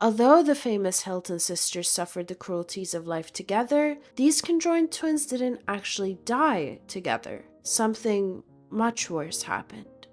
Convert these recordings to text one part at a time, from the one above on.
Although the famous Hilton sisters suffered the cruelties of life together, these conjoined twins didn't actually die together. Something much worse happened.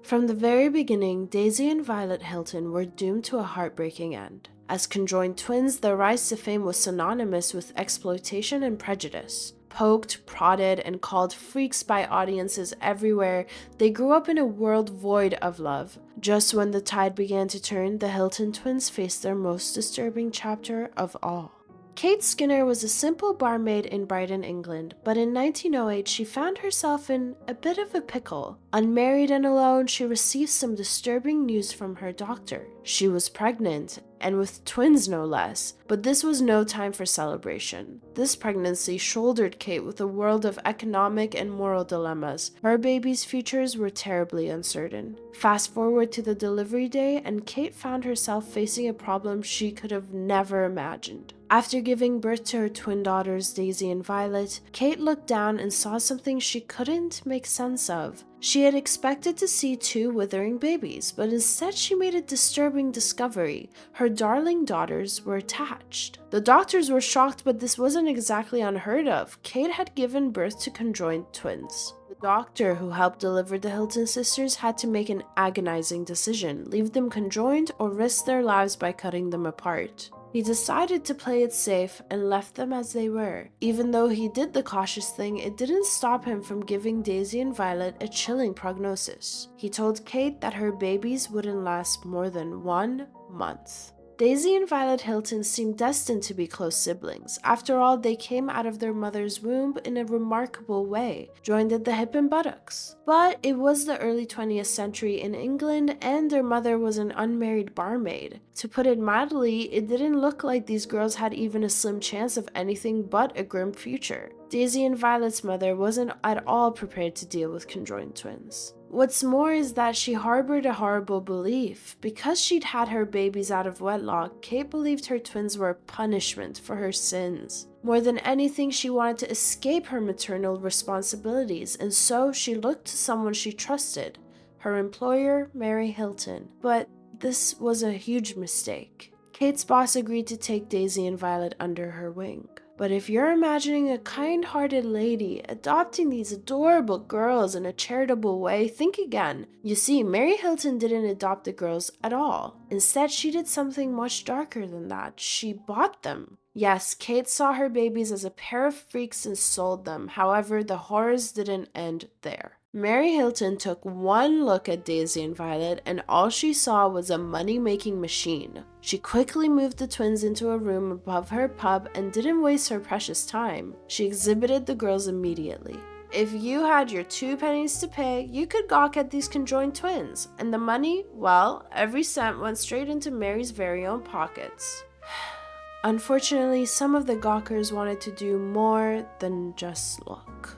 From the very beginning, Daisy and Violet Hilton were doomed to a heartbreaking end. As conjoined twins, their rise to fame was synonymous with exploitation and prejudice. Poked, prodded, and called freaks by audiences everywhere, they grew up in a world void of love. Just when the tide began to turn, the Hilton twins faced their most disturbing chapter of all. Kate Skinner was a simple barmaid in Brighton, England, but in 1908 she found herself in a bit of a pickle. Unmarried and alone, she received some disturbing news from her doctor. She was pregnant, and with twins no less, but this was no time for celebration. This pregnancy shouldered Kate with a world of economic and moral dilemmas. Her baby's futures were terribly uncertain. Fast forward to the delivery day, and Kate found herself facing a problem she could have never imagined. After giving birth to her twin daughters, Daisy and Violet, Kate looked down and saw something she couldn't make sense of. She had expected to see two withering babies, but instead she made a disturbing discovery. Her darling daughters were attached. The doctors were shocked, but this wasn't exactly unheard of. Kate had given birth to conjoined twins. The doctor who helped deliver the Hilton sisters had to make an agonizing decision: leave them conjoined or risk their lives by cutting them apart. He decided to play it safe and left them as they were. Even though he did the cautious thing, it didn't stop him from giving Daisy and Violet a chilling prognosis. He told Kate that her babies wouldn't last more than 1 month. Daisy and Violet Hilton seemed destined to be close siblings. After all, they came out of their mother's womb in a remarkable way, joined at the hip and buttocks. But it was the early 20th century in England, and their mother was an unmarried barmaid. To put it mildly, it didn't look like these girls had even a slim chance of anything but a grim future. Daisy and Violet's mother wasn't at all prepared to deal with conjoined twins. What's more is that she harbored a horrible belief. Because she'd had her babies out of wedlock, Kate believed her twins were punishment for her sins. More than anything, she wanted to escape her maternal responsibilities, and so she looked to someone she trusted, her employer, Mary Hilton. But this was a huge mistake. Kate's boss agreed to take Daisy and Violet under her wing. But if you're imagining a kind-hearted lady adopting these adorable girls in a charitable way, think again. You see, Mary Hilton didn't adopt the girls at all. Instead, she did something much darker than that. She bought them. Yes, Kate saw her babies as a pair of freaks and sold them. However, the horrors didn't end there. Mary Hilton took one look at Daisy and Violet, and all she saw was a money-making machine. She quickly moved the twins into a room above her pub and didn't waste her precious time. She exhibited the girls immediately. If you had your 2 pennies to pay, you could gawk at these conjoined twins. And the money? Well, every cent went straight into Mary's very own pockets. Unfortunately, some of the gawkers wanted to do more than just look.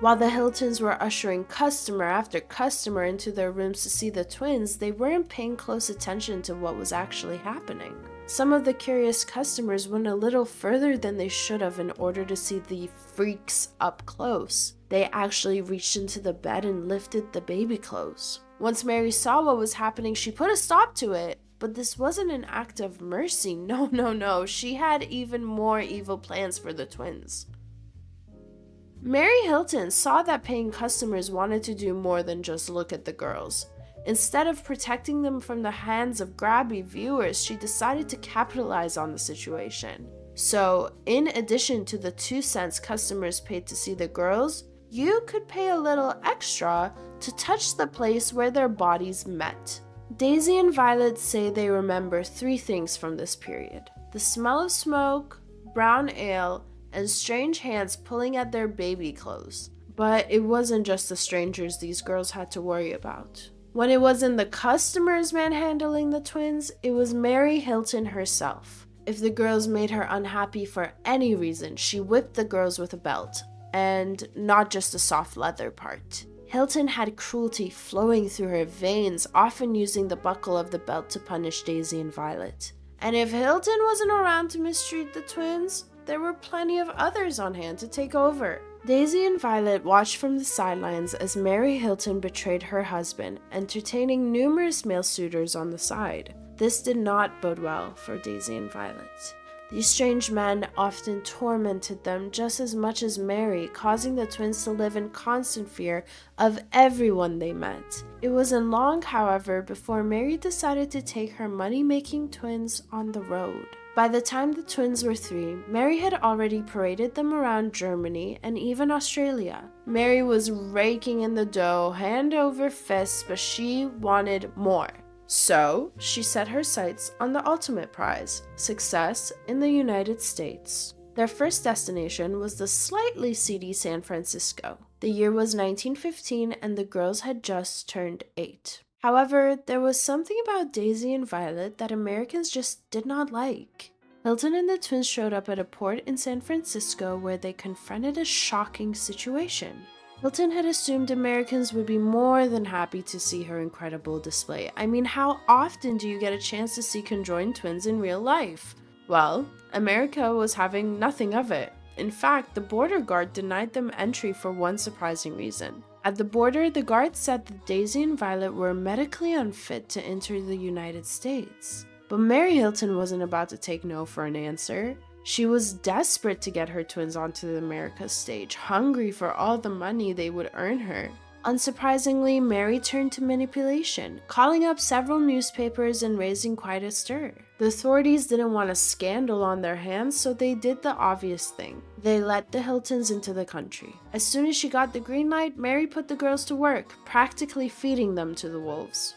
While the Hiltons were ushering customer after customer into their rooms to see the twins, they weren't paying close attention to what was actually happening. Some of the curious customers went a little further than they should have in order to see the freaks up close. They actually reached into the bed and lifted the baby clothes. Once Mary saw what was happening, she put a stop to it. But this wasn't an act of mercy. No. She had even more evil plans for the twins. Mary Hilton saw that paying customers wanted to do more than just look at the girls. Instead of protecting them from the hands of grabby viewers, she decided to capitalize on the situation. So, in addition to the 2 cents customers paid to see the girls, you could pay a little extra to touch the place where their bodies met. Daisy and Violet say they remember 3 things from this period: the smell of smoke, brown ale, and strange hands pulling at their baby clothes. But it wasn't just the strangers these girls had to worry about. When it wasn't the customers manhandling the twins, it was Mary Hilton herself. If the girls made her unhappy for any reason, she whipped the girls with a belt, and not just the soft leather part. Hilton had cruelty flowing through her veins, often using the buckle of the belt to punish Daisy and Violet. And if Hilton wasn't around to mistreat the twins, there were plenty of others on hand to take over. Daisy and Violet watched from the sidelines as Mary Hilton betrayed her husband, entertaining numerous male suitors on the side. This did not bode well for Daisy and Violet. These strange men often tormented them just as much as Mary, causing the twins to live in constant fear of everyone they met. It wasn't long, however, before Mary decided to take her money-making twins on the road. By the time the twins were 3, Mary had already paraded them around Germany and even Australia. Mary was raking in the dough hand over fist, but she wanted more. So, she set her sights on the ultimate prize, success in the United States. Their first destination was the slightly seedy San Francisco. The year was 1915 and the girls had just turned 8. However, there was something about Daisy and Violet that Americans just did not like. Hilton and the twins showed up at a port in San Francisco where they confronted a shocking situation. Hilton had assumed Americans would be more than happy to see her incredible display. I mean, how often do you get a chance to see conjoined twins in real life? Well, America was having nothing of it. In fact, the border guard denied them entry for one surprising reason. At the border, the guard said that Daisy and Violet were medically unfit to enter the United States. But Mary Hilton wasn't about to take no for an answer. She was desperate to get her twins onto the America's stage, hungry for all the money they would earn her. Unsurprisingly, Mary turned to manipulation, calling up several newspapers and raising quite a stir. The authorities didn't want a scandal on their hands, so they did the obvious thing. They let the Hiltons into the country. As soon as she got the green light, Mary put the girls to work, practically feeding them to the wolves.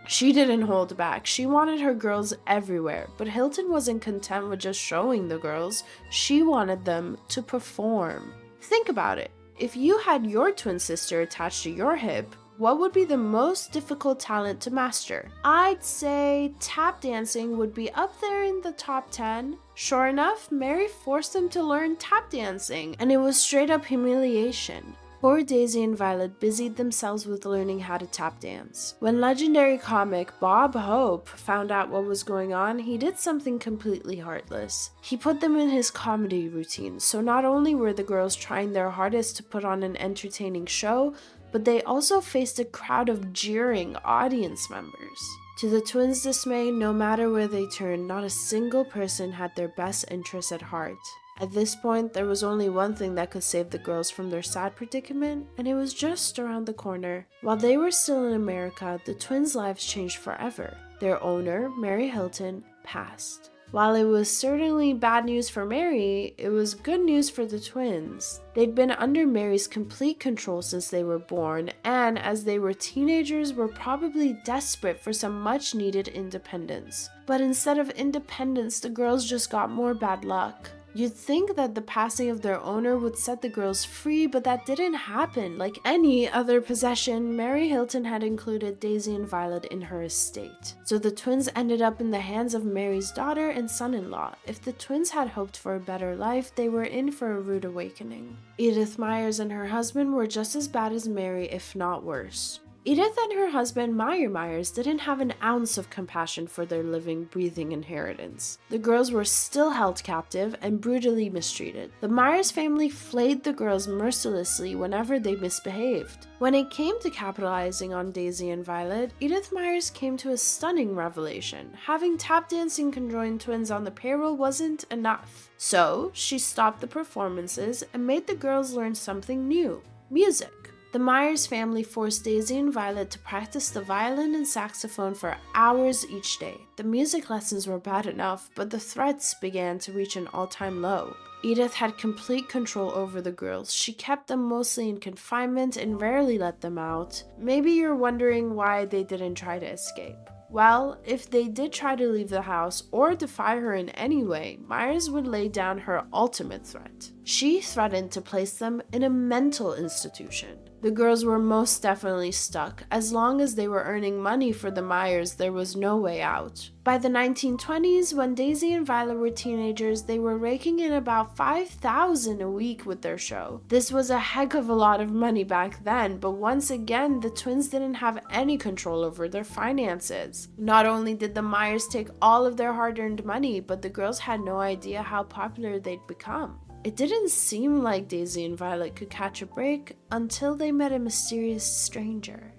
She didn't hold back. She wanted her girls everywhere, but Hilton wasn't content with just showing the girls. She wanted them to perform. Think about it. If you had your twin sister attached to your hip, what would be the most difficult talent to master? I'd say tap dancing would be up there in the top 10. Sure enough, Mary forced them to learn tap dancing, and it was straight up humiliation. Poor Daisy and Violet busied themselves with learning how to tap dance. When legendary comic Bob Hope found out what was going on, he did something completely heartless. He put them in his comedy routine, so not only were the girls trying their hardest to put on an entertaining show, but they also faced a crowd of jeering audience members. To the twins' dismay, no matter where they turned, not a single person had their best interests at heart. At this point, there was only one thing that could save the girls from their sad predicament, and it was just around the corner. While they were still in America, the twins' lives changed forever. Their owner, Mary Hilton, passed. While it was certainly bad news for Mary, it was good news for the twins. They'd been under Mary's complete control since they were born, and as they were teenagers, were probably desperate for some much-needed independence. But instead of independence, the girls just got more bad luck. You'd think that the passing of their owner would set the girls free, but that didn't happen. Like any other possession, Mary Hilton had included Daisy and Violet in her estate. So the twins ended up in the hands of Mary's daughter and son-in-law. If the twins had hoped for a better life, they were in for a rude awakening. Edith Myers and her husband were just as bad as Mary, if not worse. Edith and her husband, Meyer Myers, didn't have an ounce of compassion for their living, breathing inheritance. The girls were still held captive and brutally mistreated. The Myers family flayed the girls mercilessly whenever they misbehaved. When it came to capitalizing on Daisy and Violet, Edith Myers came to a stunning revelation. Having tap dancing conjoined twins on the payroll wasn't enough. So, she stopped the performances and made the girls learn something new: music. The Myers family forced Daisy and Violet to practice the violin and saxophone for hours each day. The music lessons were bad enough, but the threats began to reach an all-time low. Edith had complete control over the girls. She kept them mostly in confinement and rarely let them out. Maybe you're wondering why they didn't try to escape. Well, if they did try to leave the house or defy her in any way, Myers would lay down her ultimate threat. She threatened to place them in a mental institution. The girls were most definitely stuck. As long as they were earning money for the Myers, there was no way out. By the 1920s, when Daisy and Violet were teenagers, they were raking in about $5,000 a week with their show. This was a heck of a lot of money back then, but once again, the twins didn't have any control over their finances. Not only did the Myers take all of their hard-earned money, but the girls had no idea how popular they'd become. It didn't seem like Daisy and Violet could catch a break until they met a mysterious stranger.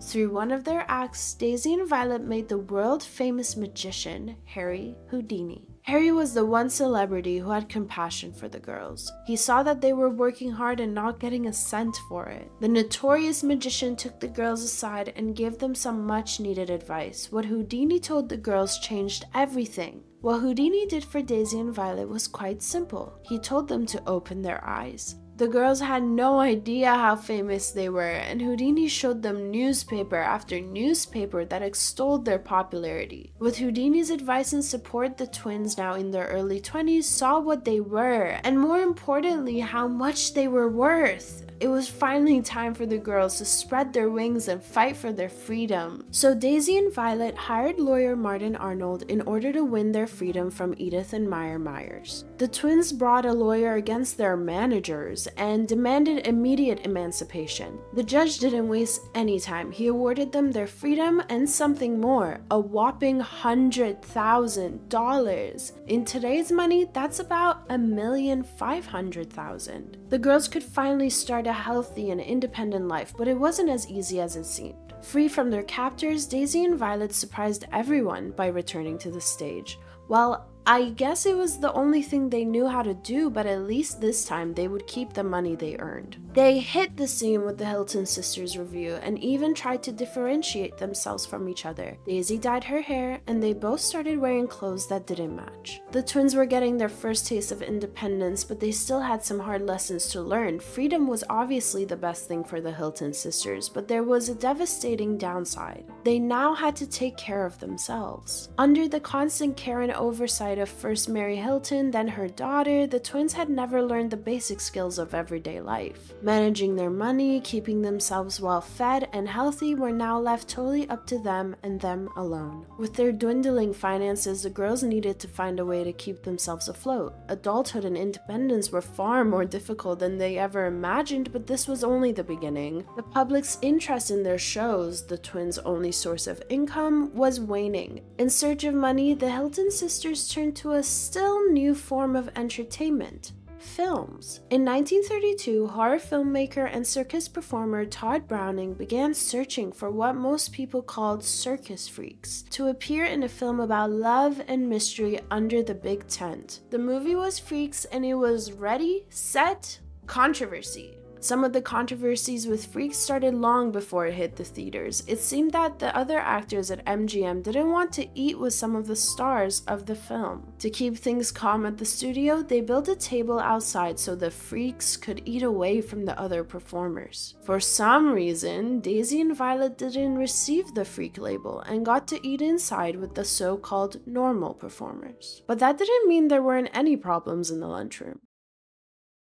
Through one of their acts, Daisy and Violet made the world-famous magician, Harry Houdini. Harry was the one celebrity who had compassion for the girls. He saw that they were working hard and not getting a cent for it. The notorious magician took the girls aside and gave them some much-needed advice. What Houdini told the girls changed everything. What Houdini did for Daisy and Violet was quite simple. He told them to open their eyes. The girls had no idea how famous they were, and Houdini showed them newspaper after newspaper that extolled their popularity. With Houdini's advice and support, the twins, now in their early 20s, saw what they were, and more importantly, how much they were worth. It was finally time for the girls to spread their wings and fight for their freedom. So Daisy and Violet hired lawyer Martin Arnold in order to win their freedom from Edith and Meyer Myers. The twins brought a lawyer against their managers and demanded immediate emancipation. The judge didn't waste any time. He awarded them their freedom and something more, a whopping $100,000. In today's money, that's about $1,500,000. The girls could finally start a healthy and independent life, but it wasn't as easy as it seemed. Free from their captors, Daisy and Violet surprised everyone by returning to the stage. Well, I guess it was the only thing they knew how to do, but at least this time they would keep the money they earned. They hit the scene with the Hilton sisters review and even tried to differentiate themselves from each other. Daisy dyed her hair and they both started wearing clothes that didn't match. The twins were getting their first taste of independence, but they still had some hard lessons to learn. Freedom was obviously the best thing for the Hilton sisters, but there was a devastating downside. They now had to take care of themselves. Under the constant care and oversight of first Mary Hilton, then her daughter, the twins had never learned the basic skills of everyday life. Managing their money, keeping themselves well fed and healthy were now left totally up to them and them alone. With their dwindling finances, the girls needed to find a way to keep themselves afloat. Adulthood and independence were far more difficult than they ever imagined, but this was only the beginning. The public's interest in their shows, the twins' only source of income, was waning. In search of money, the Hilton sisters turned to a still new form of entertainment: films. In 1932, horror filmmaker and circus performer Todd Browning began searching for what most people called circus freaks to appear in a film about love and mystery under the big tent. The movie was Freaks, and it was ready, set, controversy. Some of the controversies with Freaks started long before it hit the theaters. It seemed that the other actors at MGM didn't want to eat with some of the stars of the film. To keep things calm at the studio, they built a table outside so the Freaks could eat away from the other performers. For some reason, Daisy and Violet didn't receive the Freak label and got to eat inside with the so-called normal performers. But that didn't mean there weren't any problems in the lunchroom.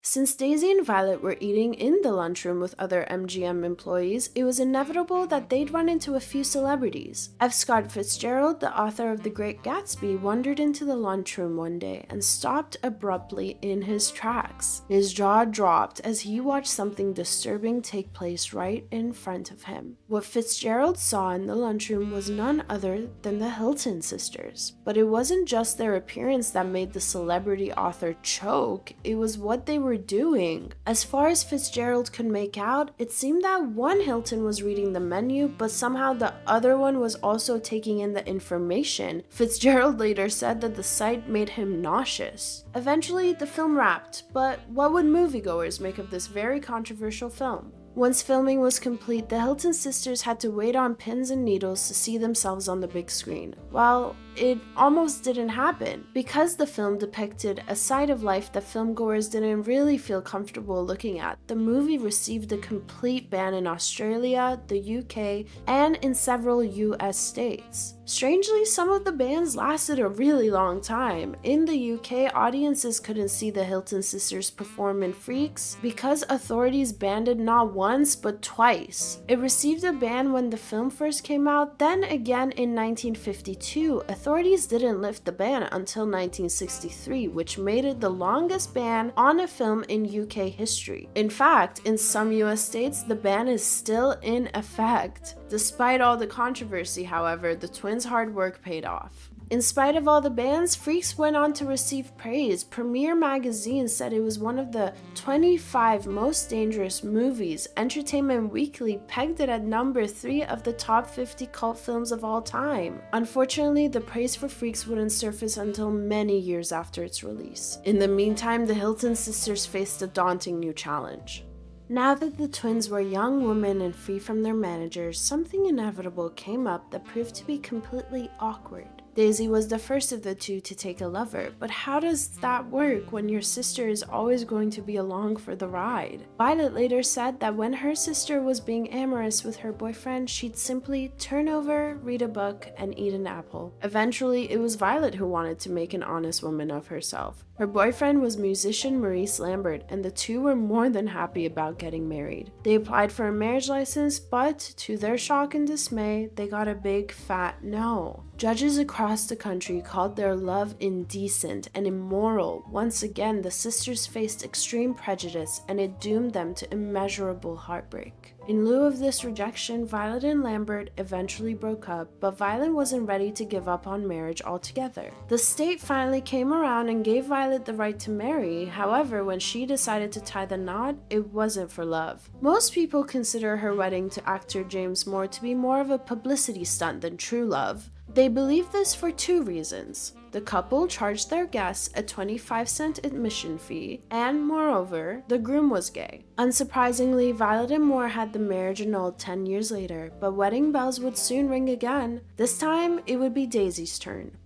Since Daisy and Violet were eating in the lunchroom with other MGM employees, it was inevitable that they'd run into a few celebrities. F. Scott Fitzgerald, the author of The Great Gatsby, wandered into the lunchroom one day and stopped abruptly in his tracks. His jaw dropped as he watched something disturbing take place right in front of him. What Fitzgerald saw in the lunchroom was none other than the Hilton sisters. But it wasn't just their appearance that made the celebrity author choke, it was what they were doing. As far as Fitzgerald could make out, it seemed that one Hilton was reading the menu, but somehow the other one was also taking in the information. Fitzgerald later said that the sight made him nauseous. Eventually, the film wrapped, but what would moviegoers make of this very controversial film? Once filming was complete, the Hilton sisters had to wait on pins and needles to see themselves on the big screen. Well, it almost didn't happen. Because the film depicted a side of life that filmgoers didn't really feel comfortable looking at, the movie received a complete ban in Australia, the UK, and in several US states. Strangely, some of the bans lasted a really long time. In the UK, audiences couldn't see the Hilton sisters perform in Freaks because authorities banned it not once but twice. It received a ban when the film first came out, then again in 1952. Authorities didn't lift the ban until 1963, which made it the longest ban on a film in UK history. In fact, in some US states, the ban is still in effect. Despite all the controversy, however, the twins' hard work paid off. In spite of all the bans, Freaks went on to receive praise. Premiere Magazine said it was one of the 25 most dangerous movies. Entertainment Weekly pegged it at number 3 of the top 50 cult films of all time. Unfortunately, the praise for Freaks wouldn't surface until many years after its release. In the meantime, the Hilton sisters faced a daunting new challenge. Now that the twins were young women and free from their managers, something inevitable came up that proved to be completely awkward. Daisy was the first of the two to take a lover, but how does that work when your sister is always going to be along for the ride? Violet later said that when her sister was being amorous with her boyfriend, she'd simply turn over, read a book, and eat an apple. Eventually, it was Violet who wanted to make an honest woman of herself. Her boyfriend was musician Maurice Lambert, and the two were more than happy about getting married. They applied for a marriage license, but to their shock and dismay, they got a big fat no. Judges across the country called their love indecent and immoral. Once again, the sisters faced extreme prejudice, and it doomed them to immeasurable heartbreak. In lieu of this rejection, Violet and Lambert eventually broke up, but Violet wasn't ready to give up on marriage altogether. The state finally came around and gave Violet the right to marry. However, when she decided to tie the knot, it wasn't for love. Most people consider her wedding to actor James Moore to be more of a publicity stunt than true love. They believe this for two reasons. The couple charged their guests a 25-cent admission fee, and moreover, the groom was gay. Unsurprisingly, Violet and Moore had the marriage annulled 10 years later, but wedding bells would soon ring again. This time, it would be Daisy's turn.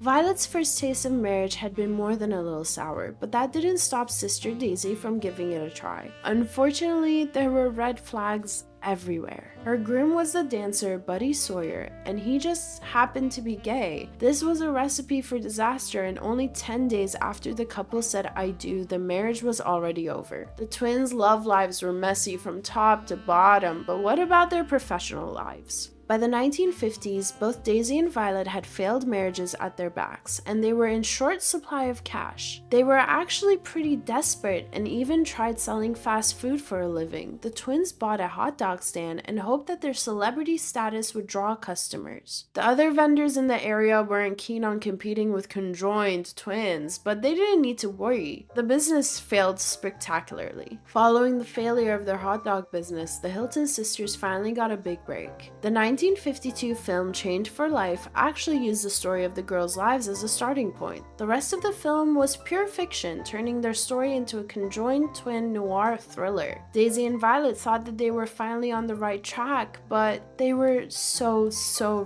Violet's first taste of marriage had been more than a little sour, but that didn't stop Sister Daisy from giving it a try. Unfortunately, there were red flags everywhere. Her groom was the dancer Buddy Sawyer, and he just happened to be gay. This was a recipe for disaster, and only 10 days after the couple said "I do," the marriage was already over. The twins' love lives were messy from top to bottom, but what about their professional lives? By the 1950s, both Daisy and Violet had failed marriages at their backs, and they were in short supply of cash. They were actually pretty desperate and even tried selling fast food for a living. The twins bought a hot dog stand and hoped that their celebrity status would draw customers. The other vendors in the area weren't keen on competing with Conjoined twins, but they didn't need to worry. The business failed spectacularly. Following the failure of their hot dog business, the Hilton sisters finally got a big break. The 1952 film Chained for Life actually used the story of the girls' lives as a starting point. The rest of the film was pure fiction, turning their story into a conjoined twin noir thriller. Daisy and Violet thought that they were finally on the right track, but they were so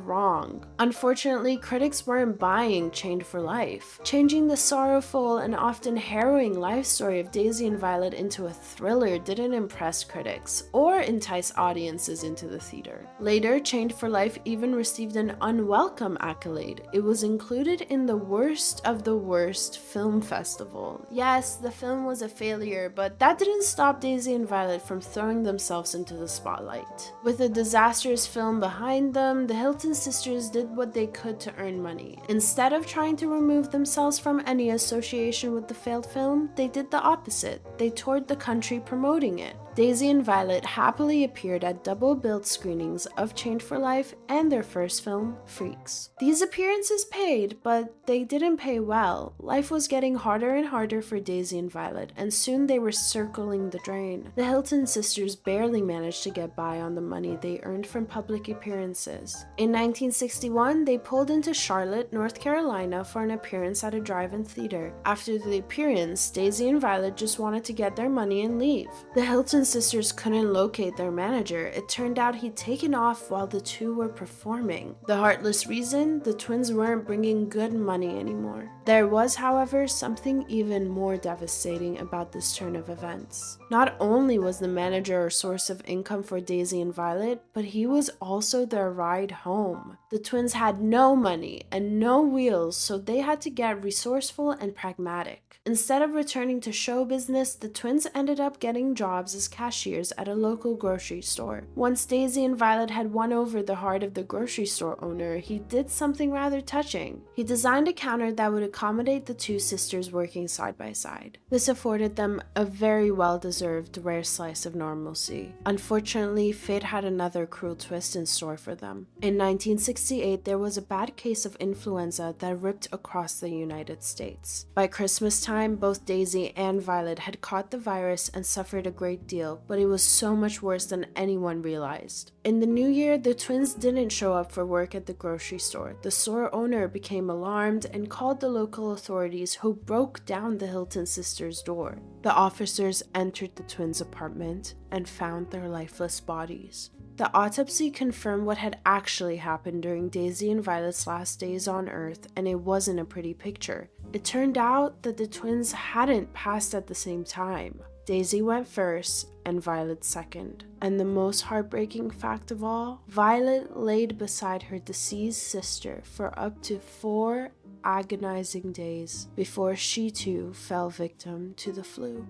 wrong. Unfortunately, critics weren't buying Chained for Life. Changing the sorrowful and often harrowing life story of Daisy and Violet into a thriller didn't impress critics or entice audiences into the theater. Later, Chained for Life even received an unwelcome accolade. It was included in the worst of the worst film festival. Yes, the film was a failure, but that didn't stop Daisy and Violet from throwing themselves into the spotlight. With a disastrous film behind them, the Hilton sisters did what they could to earn money. Instead of trying to remove themselves from any association with the failed film, they did the opposite. They toured the country promoting it. Daisy and Violet happily appeared at double-billed screenings of Chained for Life and their first film, Freaks. These appearances paid, but they didn't pay well. Life was getting harder and harder for Daisy and Violet, and soon they were circling the drain. The Hilton sisters barely managed to get by on the money they earned from public appearances. In 1961, they pulled into Charlotte, North Carolina for an appearance at a drive-in theater. After the appearance, Daisy and Violet just wanted to get their money and leave. The Hilton sisters couldn't locate their manager. It turned out he'd taken off while the two were performing. The heartless reason? The twins weren't bringing good money anymore. There was, however, something even more devastating about this turn of events. Not only was the manager a source of income for Daisy and Violet, but he was also their ride home. The twins had no money and no wheels, so they had to get resourceful and pragmatic. Instead of returning to show business, the twins ended up getting jobs as cashiers at a local grocery store. Once Daisy and Violet had won over the heart of the grocery store owner, he did something rather touching. He designed a counter that would accommodate the two sisters working side by side. This afforded them a very well-deserved rare slice of normalcy. Unfortunately, fate had another cruel twist in store for them. In 1968, there was a bad case of influenza that ripped across the United States. By Christmas time, both Daisy and Violet had caught the virus and suffered a great deal, but it was so much worse than anyone realized. In the new year, the twins didn't show up for work at the grocery store. The store owner became alarmed and called the local authorities, who broke down the Hilton sisters' door. The officers entered the twins' apartment and found their lifeless bodies. The autopsy confirmed what had actually happened during Daisy and Violet's last days on Earth, and it wasn't a pretty picture. It turned out that the twins hadn't passed at the same time. Daisy went first and Violet second. And the most heartbreaking fact of all, Violet laid beside her deceased sister for up to 4 agonizing days before she too fell victim to the flu.